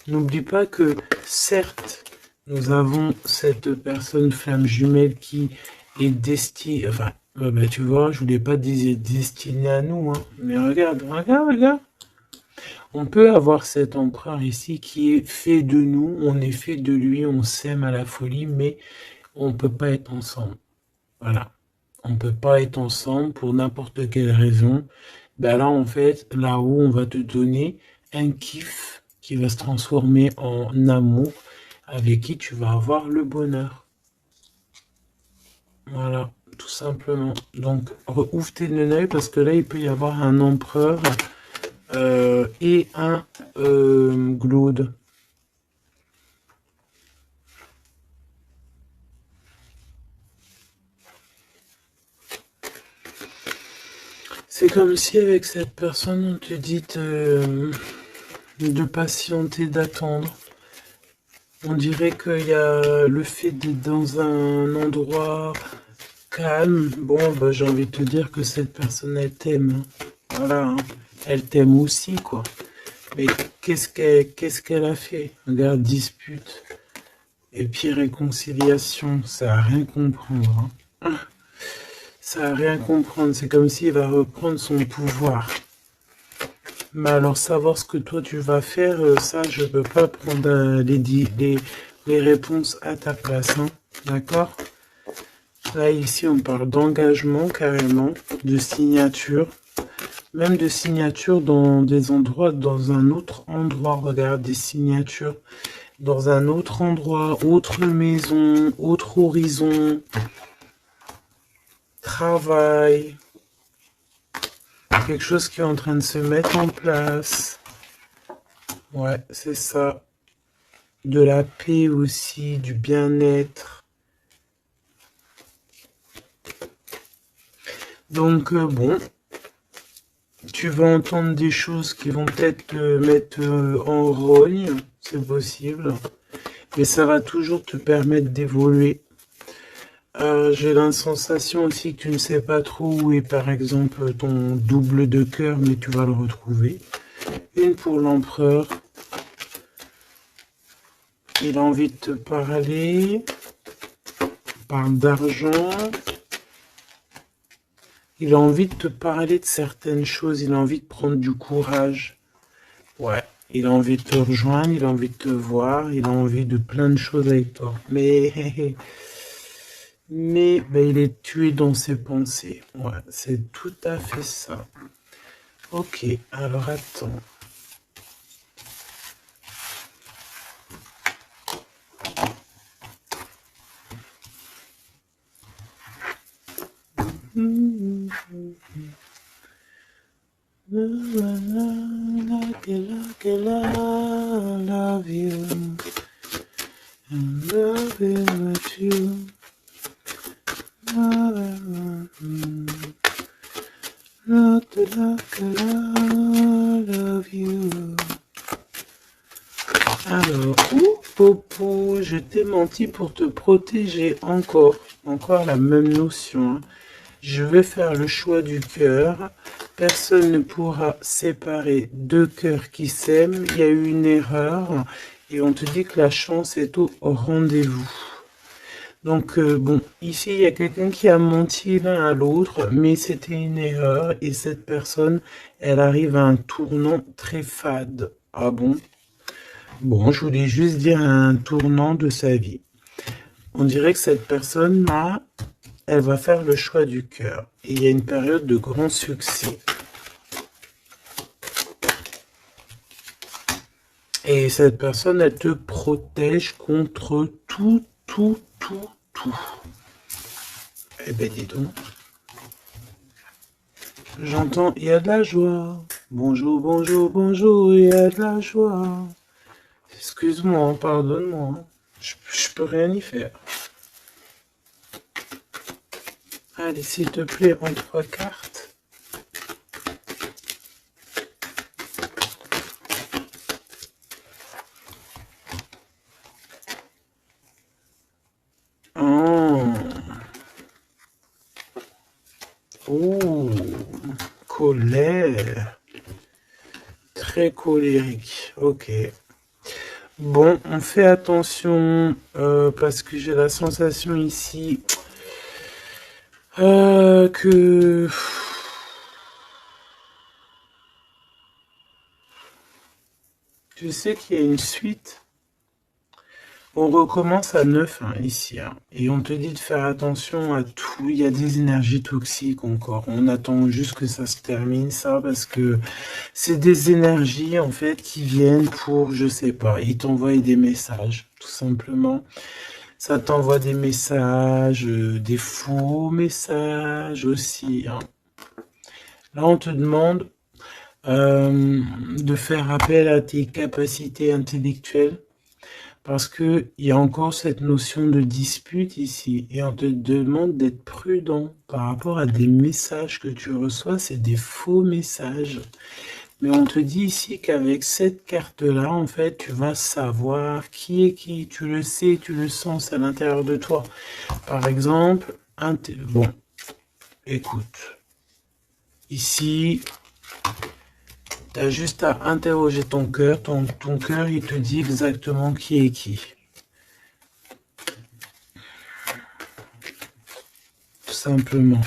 N'oublie pas que, certes, nous avons cette personne flamme jumelle qui est destinée, enfin, bah, tu vois, je voulais pas dire destinée à nous, hein, mais regarde, regarde, regarde. On peut avoir cet empereur ici qui est fait de nous, on est fait de lui, on s'aime à la folie, mais on ne peut pas être ensemble. Voilà. On ne peut pas être ensemble pour n'importe quelle raison. Ben là, en fait, là-haut, on va te donner un kiff qui va se transformer en amour avec qui tu vas avoir le bonheur. Voilà, tout simplement. Donc, ouvre tes œil parce que là, il peut y avoir un empereur et un Glaude. C'est comme si avec cette personne, on te dit de patienter, d'attendre. On dirait qu'il y a le fait d'être dans un endroit calme. Bon, bah, j'ai envie de te dire que cette personne, elle t'aime, hein. Voilà, hein. Elle t'aime aussi, quoi. Mais qu'est-ce qu'elle a fait? Regarde, dispute. Et puis réconciliation, ça a rien comprendre, hein. Ça a rien comprendre. C'est comme s'il va reprendre son pouvoir. Mais alors savoir ce que toi tu vas faire, ça je peux pas prendre les réponses à ta place, hein. D'accord? Là ici on parle d'engagement carrément, de signature. Même de signature dans des endroits, dans un autre endroit. Regarde, des signatures dans un autre endroit, autre maison, autre horizon, travail, quelque chose qui est en train de se mettre en place. Ouais, c'est ça. De la paix aussi, du bien-être. Donc bon, tu vas entendre des choses qui vont peut-être te mettre en rogne, c'est possible. Mais ça va toujours te permettre d'évoluer. J'ai la sensation aussi que tu ne sais pas trop où est par exemple ton double de cœur, mais tu vas le retrouver. Une pour l'empereur. Il a envie de te parler. Il parle d'argent. Il a envie de te parler de certaines choses. Il a envie de prendre du courage. Ouais. Il a envie de te rejoindre. Il a envie de te voir. Il a envie de plein de choses avec toi. Mais mais ben, il est tué dans ses pensées. Ouais, c'est tout à fait ça. Ok, alors attends. Love you. Love you. Love you. Alors, Popo, je t'ai menti pour te protéger encore. Encore la même notion. Hein. Je vais faire le choix du cœur. Personne ne pourra séparer deux cœurs qui s'aiment. Il y a eu une erreur. Et on te dit que la chance est au rendez-vous. Donc, bon, ici, il y a quelqu'un qui a menti l'un à l'autre, mais c'était une erreur. Et cette personne, elle arrive à un tournant très fade. Ah bon? Bon, je voulais juste dire un tournant de sa vie. On dirait que cette personne-là, elle va faire le choix du cœur. Et il y a une période de grand succès. Et cette personne, elle te protège contre tout. Eh ben, dis donc. J'entends, il y a de la joie. Bonjour, bonjour, bonjour, il y a de la joie. Excuse-moi, pardonne-moi. Je peux rien y faire. Allez, s'il te plaît, en 3 cartes. Oh, colère. Très colérique. Ok. Bon, on fait attention parce que j'ai la sensation ici que je sais qu'il y a une suite. On recommence à 9 hein, ici. Hein, et on te dit de faire attention à tout. Il y a des énergies toxiques encore. On attend juste que ça se termine, ça, parce que c'est des énergies, en fait, qui viennent pour, je sais pas, ils t'envoient des messages, tout simplement. Ça t'envoie des messages, des faux messages aussi. Hein. Là, on te demande de faire appel à tes capacités intellectuelles. Parce que il y a encore cette notion de dispute ici. Et on te demande d'être prudent par rapport à des messages que tu reçois. C'est des faux messages. Mais on te dit ici qu'avec cette carte-là, en fait, tu vas savoir qui est qui. Tu le sais, tu le sens à l'intérieur de toi. Par exemple, bon, écoute. Ici, tu as juste à interroger ton cœur. Ton cœur, il te dit exactement qui est qui. Tout simplement.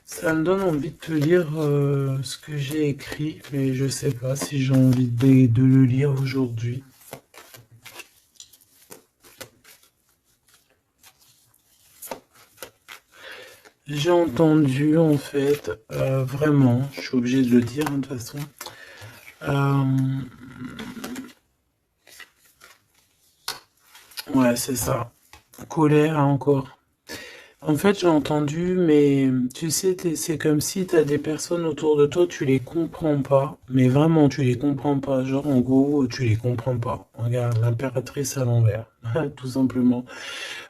Ça me donne envie de te lire ce que j'ai écrit, mais je sais pas si j'ai envie de le lire aujourd'hui. J'ai entendu, en fait, vraiment, je suis obligé de le dire, hein, de toute façon, ouais, c'est ça, colère encore. En fait, j'ai entendu, mais tu sais, c'est comme si tu as des personnes autour de toi, tu les comprends pas, mais vraiment, tu les comprends pas. Genre, en gros, tu les comprends pas. Regarde, l'impératrice à l'envers, tout simplement.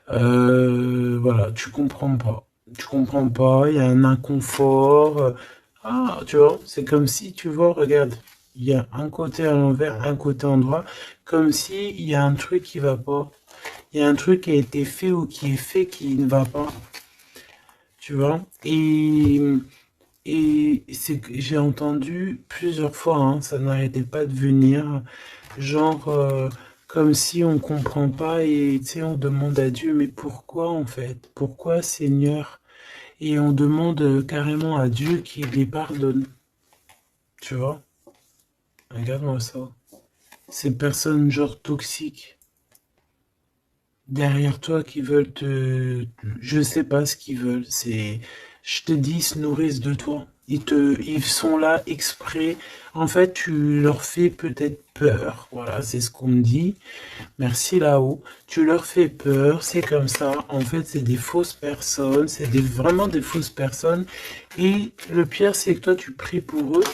Voilà, tu comprends pas. Tu comprends pas, il y a un inconfort. Ah, tu vois, c'est comme si, tu vois, regarde, il y a un côté à l'envers, un côté en droit, comme si il y a un truc qui va pas. Il y a un truc qui a été fait ou qui est fait qui ne va pas, tu vois. Et c'est que j'ai entendu plusieurs fois, hein, ça n'arrêtait pas de venir, genre comme si on comprend pas et tu sais on demande à Dieu mais pourquoi en fait, pourquoi Seigneur? Et on demande carrément à Dieu qu'il les pardonne, tu vois. Regarde-moi ça. Ces personnes genre toxiques. derrière toi qui veulent te... Je sais pas ce qu'ils veulent, c'est... Je te dis, ils se nourrissent de toi. Ils sont là exprès. En fait, tu leur fais peut-être peur. Voilà, c'est ce qu'on me dit. Merci là-haut. Tu leur fais peur, c'est comme ça. En fait, c'est des fausses personnes. Vraiment des fausses personnes. Et le pire, c'est que toi, tu pries pour eux.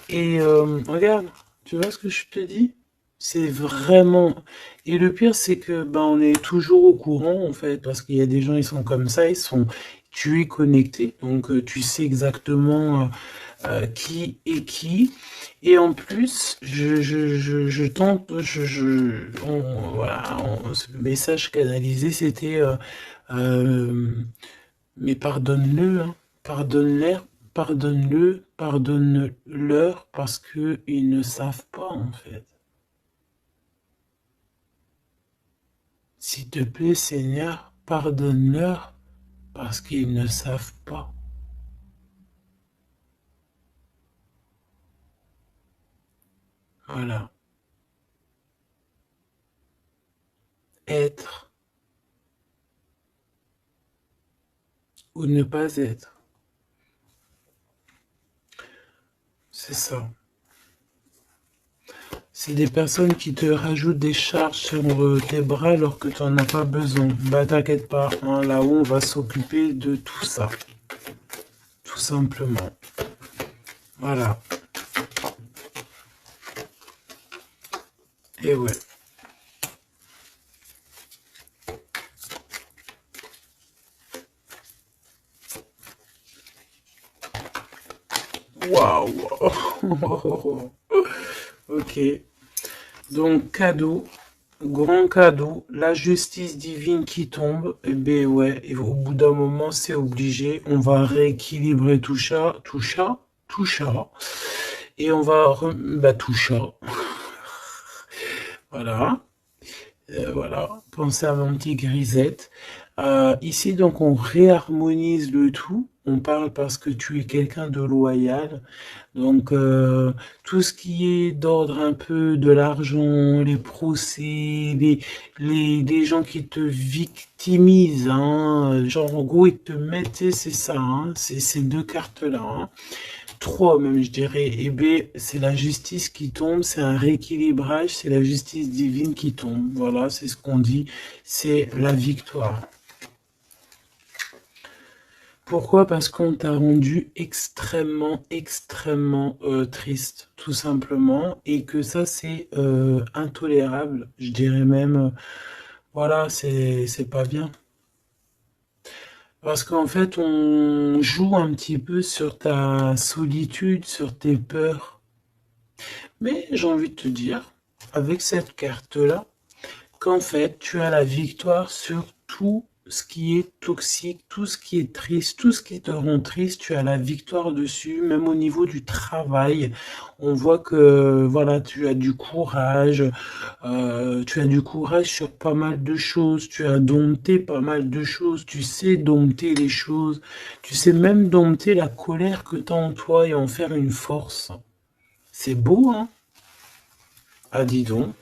Et regarde, tu vois ce que je te dis? C'est vraiment... Et le pire, c'est que ben, on est toujours au courant, en fait, parce qu'il y a des gens, ils sont comme ça, tu es connecté, donc tu sais exactement qui est qui. Et en plus, je tente, voilà, ce message canalisé, c'était, euh, mais pardonne-le, hein, pardonne-leur, pardonne-leur, parce que ils ne savent pas, en fait. S'il te plaît, Seigneur, pardonne-leur, parce qu'ils ne savent pas. Voilà. Être ou ne pas être. C'est ça. C'est des personnes qui te rajoutent des charges sur tes bras alors que tu n'en as pas besoin. Bah t'inquiète pas, hein, là-haut on va s'occuper de tout ça. Tout simplement. Voilà. Et ouais. Waouh. Ok. Donc cadeau. Grand cadeau, la justice divine qui tombe, et ben ouais, et au bout d'un moment, c'est obligé, on va rééquilibrer tout ça, et on va, bah, tout ça, voilà, voilà, pensez à mon petit grisette. Ici, donc, on réharmonise le tout, on parle parce que tu es quelqu'un de loyal, donc, tout ce qui est d'ordre un peu de l'argent, les procès, les gens qui te victimisent, hein, genre en gros ils te mettent, c'est ça, hein, c'est ces deux cartes-là, hein, trois même je dirais, et B, c'est la justice qui tombe, c'est un rééquilibrage, c'est la justice divine qui tombe, voilà, c'est ce qu'on dit, c'est la victoire. Pourquoi? Parce qu'on t'a rendu extrêmement, extrêmement triste, tout simplement, et que ça c'est intolérable. Je dirais même, voilà, c'est pas bien. Parce qu'en fait, on joue un petit peu sur ta solitude, sur tes peurs. Mais j'ai envie de te dire, avec cette carte-là, qu'en fait, tu as la victoire sur tout ce qui est toxique, tout ce qui est triste, tout ce qui te rend triste, tu as la victoire dessus, même au niveau du travail. On voit que, voilà, tu as du courage sur pas mal de choses, tu as dompté pas mal de choses, tu sais dompter les choses, tu sais même dompter la colère que tu as en toi et en faire une force. C'est beau, hein? Ah, dis donc.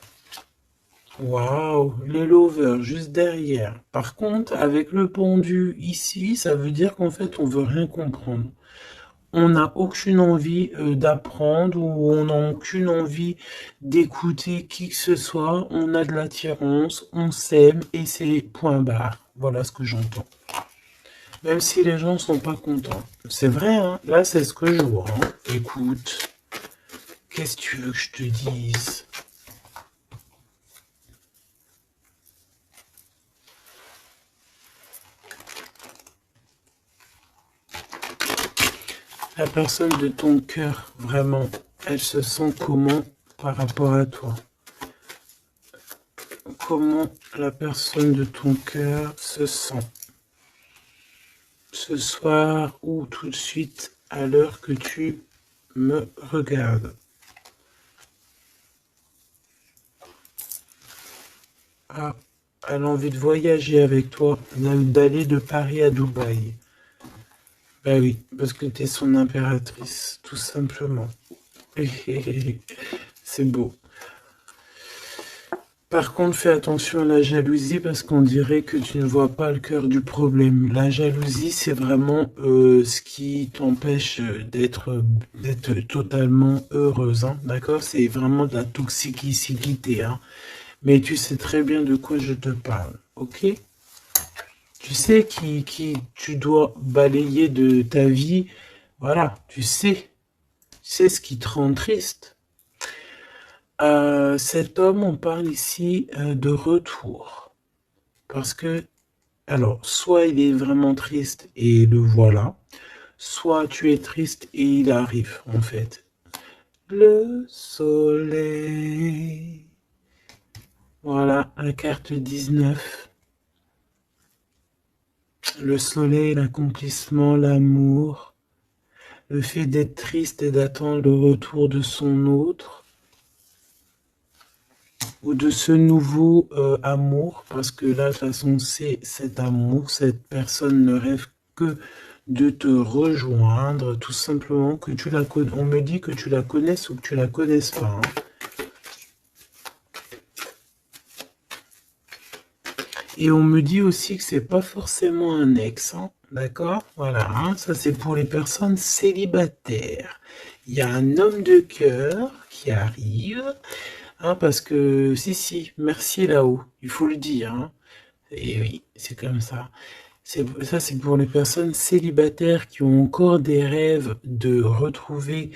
Waouh, les lovers juste derrière. Par contre, avec le pendu ici, ça veut dire qu'en fait, on veut rien comprendre. On n'a aucune envie d'apprendre ou on n'a aucune envie d'écouter qui que ce soit. On a de l'attirance, on s'aime et c'est point barre. Voilà ce que j'entends. Même si les gens sont pas contents. C'est vrai, hein. Là, c'est ce que je vois, hein. Écoute, qu'est-ce que tu veux que je te dise? La personne de ton cœur, vraiment, elle se sent comment par rapport à toi? Comment la personne de ton cœur se sent ce soir ou tout de suite à l'heure que tu me regardes? Ah, elle a envie de voyager avec toi, d'aller de Paris à Dubaï. Ben oui, parce que tu es son impératrice, tout simplement. C'est beau. Par contre, fais attention à la jalousie parce qu'on dirait que tu ne vois pas le cœur du problème. La jalousie, c'est vraiment ce qui t'empêche d'être totalement heureuse, hein, d'accord? C'est vraiment de la toxicité, hein. Mais tu sais très bien de quoi je te parle, ok? Tu sais qui tu dois balayer de ta vie. Voilà, tu sais ce qui te rend triste. Cet homme, on parle ici de retour. Parce que, alors, soit il est vraiment triste et le voilà, soit tu es triste et il arrive, en fait. Le soleil. Voilà, la carte 19. Le soleil, l'accomplissement, l'amour, le fait d'être triste et d'attendre le retour de son autre, ou de ce nouveau amour, parce que là, de toute façon, c'est cet amour, cette personne ne rêve que de te rejoindre, tout simplement, que tu la connais. On me dit que tu la connaisses ou que tu la connaisses pas, hein. Et on me dit aussi que c'est pas forcément un ex, hein, d'accord? Voilà, hein, ça c'est pour les personnes célibataires. Il y a un homme de cœur qui arrive, hein, parce que, si, merci là-haut, il faut le dire, hein. Et oui, c'est comme ça. Ça, c'est pour les personnes célibataires qui ont encore des rêves de retrouver.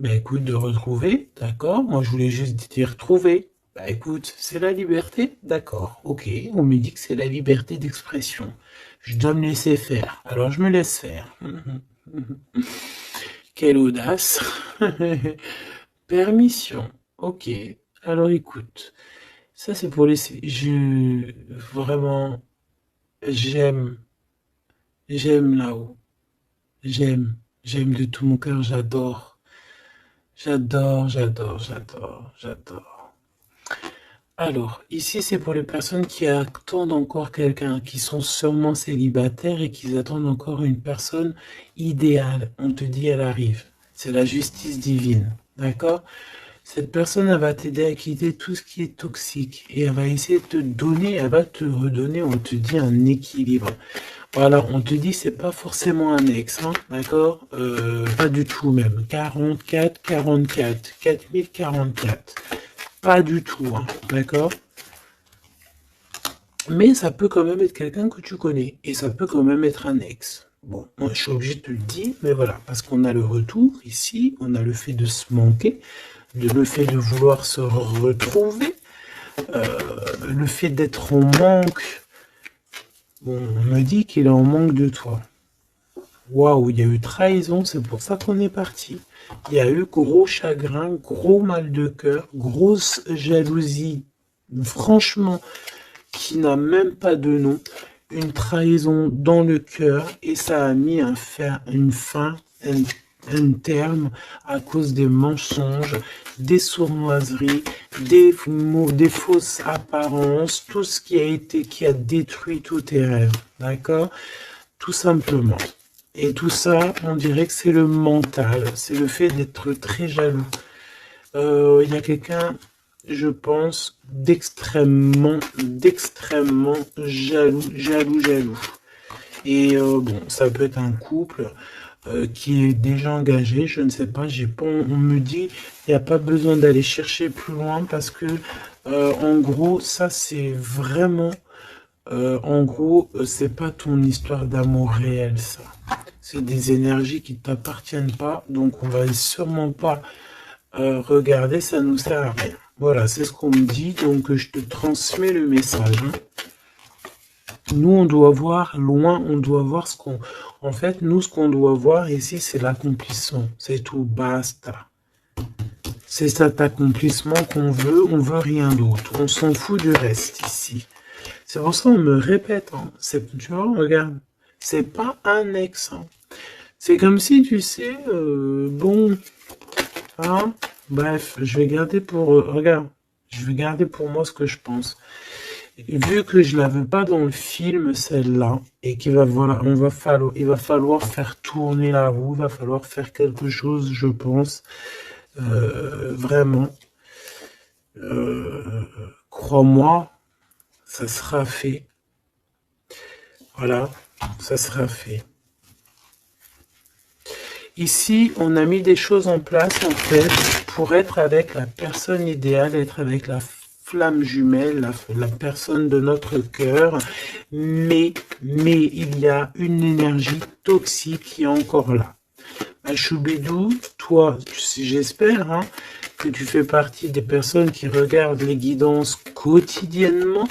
Bah écoute, de retrouver, d'accord. Moi, je voulais juste dire trouver. Bah écoute, c'est la liberté, d'accord. Ok, on me dit que c'est la liberté d'expression. Je dois me laisser faire. Alors, je me laisse faire. Quelle audace. Permission. Ok. Alors, écoute. Ça, c'est pour les... Vraiment... J'aime, j'aime là-haut. J'aime de tout mon cœur, j'adore. J'adore. Alors, ici, c'est pour les personnes qui attendent encore quelqu'un, qui sont sûrement célibataires et qui attendent encore une personne idéale. On te dit, elle arrive. C'est la justice divine, d'accord? Cette personne, elle va t'aider à quitter tout ce qui est toxique et elle va essayer de te donner, elle va te redonner, on te dit, un équilibre. Voilà, on te dit, c'est pas forcément un ex, hein, d'accord? Pas du tout même. 44, 4044. Pas du tout, hein, d'accord? Mais ça peut quand même être quelqu'un que tu connais et ça peut quand même être un ex. Bon, moi je suis obligé de te le dire, mais voilà, parce qu'on a le retour ici, on a le fait de se manquer, le fait de vouloir se retrouver, le fait d'être en manque. Bon, on me dit qu'il est en manque de toi. Waouh, il y a eu trahison, c'est pour ça qu'on est parti. Il y a eu gros chagrin, gros mal de cœur, grosse jalousie, franchement, qui n'a même pas de nom. Une trahison dans le cœur et ça a mis un fin, un terme à cause des mensonges, des sournoiseries, des fausses apparences, tout ce qui a détruit tous tes rêves, d'accord? Tout simplement. Et tout ça, on dirait que c'est le mental, c'est le fait d'être très jaloux. Il y a quelqu'un, je pense, d'extrêmement jaloux. Et bon, ça peut être un couple qui est déjà engagé, je ne sais pas, on me dit, il n'y a pas besoin d'aller chercher plus loin parce que, en gros, ça c'est vraiment, c'est pas ton histoire d'amour réel, ça. C'est des énergies qui ne t'appartiennent pas, donc on va sûrement pas regarder, ça nous sert à rien. Voilà, c'est ce qu'on me dit, donc je te transmets le message, hein. Nous, on doit voir loin, on doit voir ce qu'on... En fait, nous, ce qu'on doit voir ici, c'est l'accomplissement. C'est tout, basta. C'est cet accomplissement qu'on veut, on veut rien d'autre. On s'en fout du reste ici. C'est pour ça qu'on me répète, hein. Tu vois, regarde, c'est pas un ex, hein. C'est comme si, tu sais, bon, hein, bref, je vais garder pour... regarde, je vais garder pour moi ce que je pense. Vu que je l'avais pas dans le film, celle-là, et qu'il va, voilà, il va falloir faire tourner la roue, il va falloir faire quelque chose, je pense, vraiment. crois-moi, ça sera fait. Voilà, ça sera fait. Ici, on a mis des choses en place, en fait, pour être avec la personne idéale, être avec la flamme jumelle, la personne de notre cœur. Mais il y a une énergie toxique qui est encore là. Choubidou, toi, j'espère hein, que tu fais partie des personnes qui regardent les guidances quotidiennement,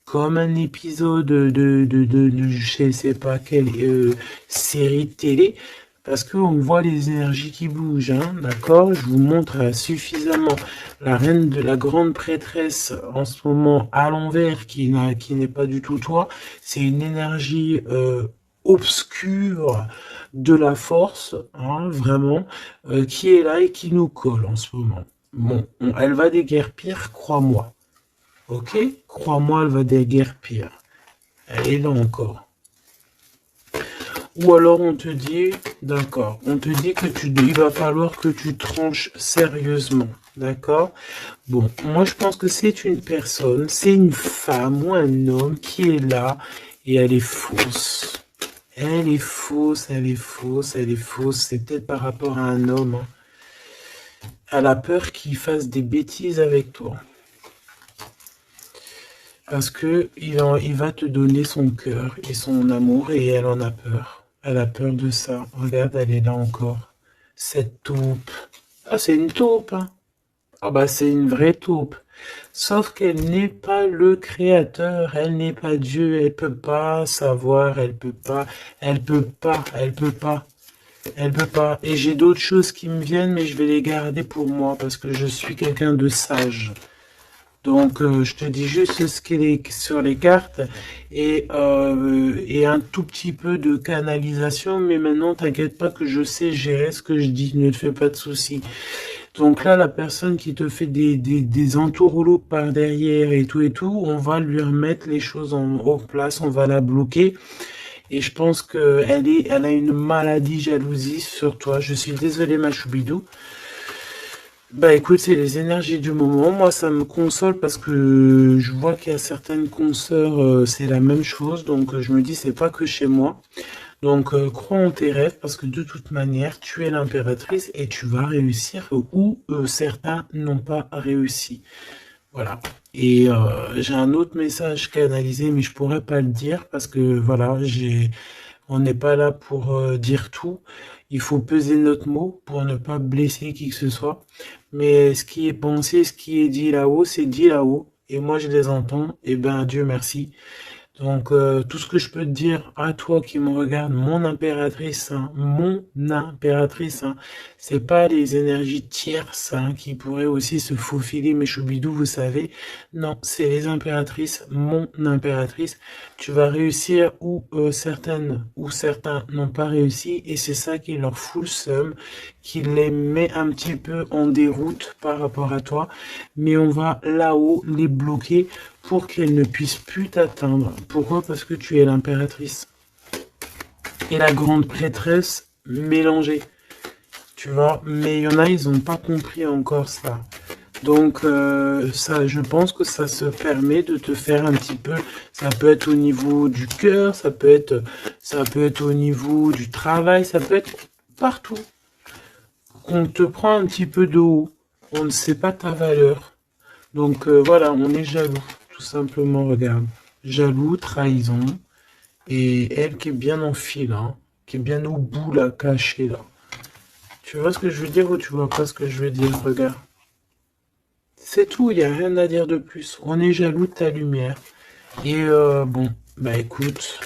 comme un épisode de je ne sais pas quelle série de télé, parce qu'on voit les énergies qui bougent, hein, d'accord? Je vous montre suffisamment la reine de la grande prêtresse en ce moment à l'envers, qui n'est pas du tout toi. C'est une énergie obscure de la force, hein, vraiment, qui est là et qui nous colle en ce moment. Bon, elle va déguerpir, crois-moi. Ok? Crois-moi, elle va déguerpir. Elle est là encore. Ou alors on te dit, d'accord, on te dit que il va falloir que tu tranches sérieusement, d'accord? Bon, moi je pense que c'est une personne, c'est une femme ou un homme qui est là et elle est fausse. Elle est fausse, elle est fausse, elle est fausse. C'est peut-être par rapport à un homme. Hein. Elle a peur qu'il fasse des bêtises avec toi. Parce que il va te donner son cœur et son amour et elle en a peur. Elle a peur de ça. Regarde, elle est là encore. Cette taupe. Ah, c'est une taupe, hein. Ah bah c'est une vraie taupe. Sauf qu'elle n'est pas le créateur, elle n'est pas Dieu, elle peut pas savoir, elle peut pas. Et j'ai d'autres choses qui me viennent, mais je vais les garder pour moi parce que je suis quelqu'un de sage. Donc, je te dis juste ce qu'il est sur les cartes et un tout petit peu de canalisation. Mais maintenant, t'inquiète pas que je sais gérer ce que je dis. Ne te fais pas de soucis. Donc là, la personne qui te fait des entourloupes par derrière et tout, on va lui remettre les choses en place. On va la bloquer. Et je pense elle a une maladie jalousie sur toi. Je suis désolé, ma choubidou. Bah écoute, c'est les énergies du moment. Moi, ça me console parce que je vois qu'il y a certaines consoeurs, c'est la même chose. Donc, je me dis, c'est pas que chez moi. Donc, crois en tes rêves parce que de toute manière, tu es l'impératrice et tu vas réussir où certains n'ont pas réussi. Voilà. Et j'ai un autre message canalisé, mais je pourrais pas le dire parce que voilà, on n'est pas là pour dire tout. Il faut peser notre mot pour ne pas blesser qui que ce soit. Mais ce qui est pensé, ce qui est dit là-haut, c'est dit là-haut. Et moi, je les entends. Et ben, Dieu merci. Donc, tout ce que je peux te dire à toi qui me regarde, mon impératrice, hein, c'est pas les énergies tierces hein, qui pourraient aussi se faufiler, mes choubidous, vous savez. Non, c'est les impératrices, mon impératrice. Tu vas réussir où certaines ou certains n'ont pas réussi, et c'est ça qui leur fout le seum, qui les met un petit peu en déroute par rapport à toi. Mais on va là-haut les bloquer pour qu'elle ne puisse plus t'atteindre. Pourquoi? Parce que tu es l'impératrice. Et la grande prêtresse mélangée. Tu vois? Mais il y en a, ils n'ont pas compris encore ça. Donc, ça, je pense que ça se permet de te faire un petit peu... Ça peut être au niveau du cœur, ça peut être au niveau du travail, ça peut être partout. On te prend un petit peu de haut. On ne sait pas ta valeur. Donc, voilà, on est jaloux. Tout simplement, regarde. Jaloux, trahison. Et elle qui est bien en fil, hein, qui est bien au bout, là, cachée, là. Tu vois ce que je veux dire ou tu vois pas ce que je veux dire? Regarde. C'est tout, il n'y a rien à dire de plus. On est jaloux de ta lumière. Et bon, bah écoute,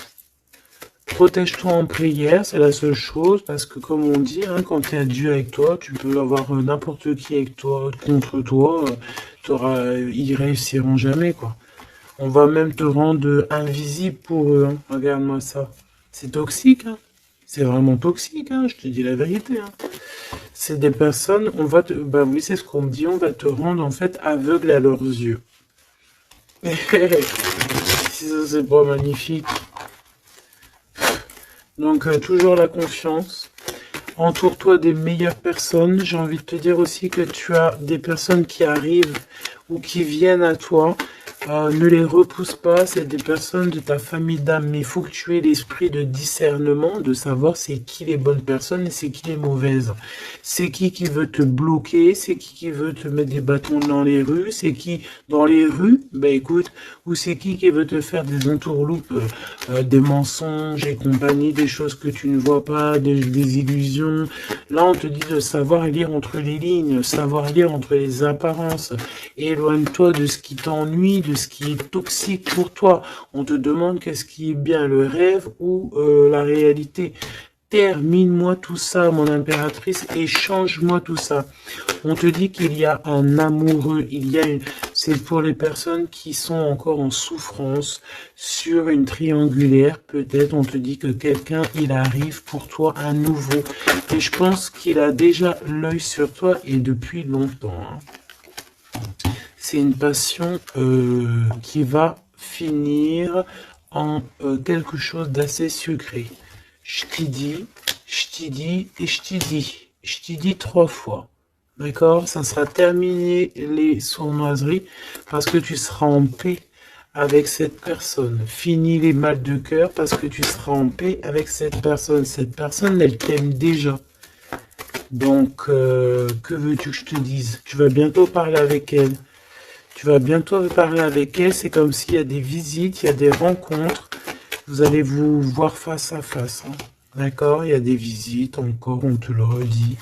protège-toi en prière, c'est la seule chose, parce que comme on dit, hein, quand tu as Dieu avec toi, tu peux avoir n'importe qui avec toi, contre toi, ils réussiront jamais, quoi. On va même te rendre invisible pour eux. Hein. Regarde-moi ça. C'est toxique. Hein. C'est vraiment toxique. Hein. Je te dis la vérité. Hein. C'est des personnes, bah oui, c'est ce qu'on me dit. On va te rendre en fait aveugle à leurs yeux. Si ça c'est pas magnifique. Donc toujours la confiance. Entoure-toi des meilleures personnes. J'ai envie de te dire aussi que tu as des personnes qui arrivent ou qui viennent à toi. Ne les repousse pas, c'est des personnes de ta famille d'âme, mais il faut que tu aies l'esprit de discernement, de savoir c'est qui les bonnes personnes et c'est qui les mauvaises. C'est qui veut te bloquer, c'est qui veut te mettre des bâtons dans les rues, c'est qui dans les rues, ben écoute, ou c'est qui veut te faire des entourloupes, des mensonges et compagnie, des choses que tu ne vois pas, des illusions. Là, on te dit de savoir lire entre les lignes, savoir lire entre les apparences. Éloigne-toi de ce qui t'ennuie, de ce qui est toxique pour toi. On te demande qu'est-ce qui est bien, le rêve ou la réalité. Termine-moi tout ça, mon impératrice, et change-moi tout ça. On te dit qu'il y a un amoureux, c'est pour les personnes qui sont encore en souffrance sur une triangulaire. Peut-être on te dit que quelqu'un, il arrive pour toi à nouveau. Et je pense qu'il a déjà l'œil sur toi et depuis longtemps. Hein. C'est une passion qui va finir en quelque chose d'assez sucré. Je t'y dis et je t'y dis. Je t'y dis 3 fois. D'accord? Ça sera terminé les sournoiseries parce que tu seras en paix avec cette personne. Fini les mal de cœur parce que tu seras en paix avec cette personne. Cette personne, elle t'aime déjà. Donc, que veux-tu que je te dise? Tu vas bientôt parler avec elle. Tu vas bientôt parler avec elle. C'est comme s'il y a des visites, il y a des rencontres. Vous allez vous voir face à face. Hein. D'accord? Il y a des visites, encore, on te le redit.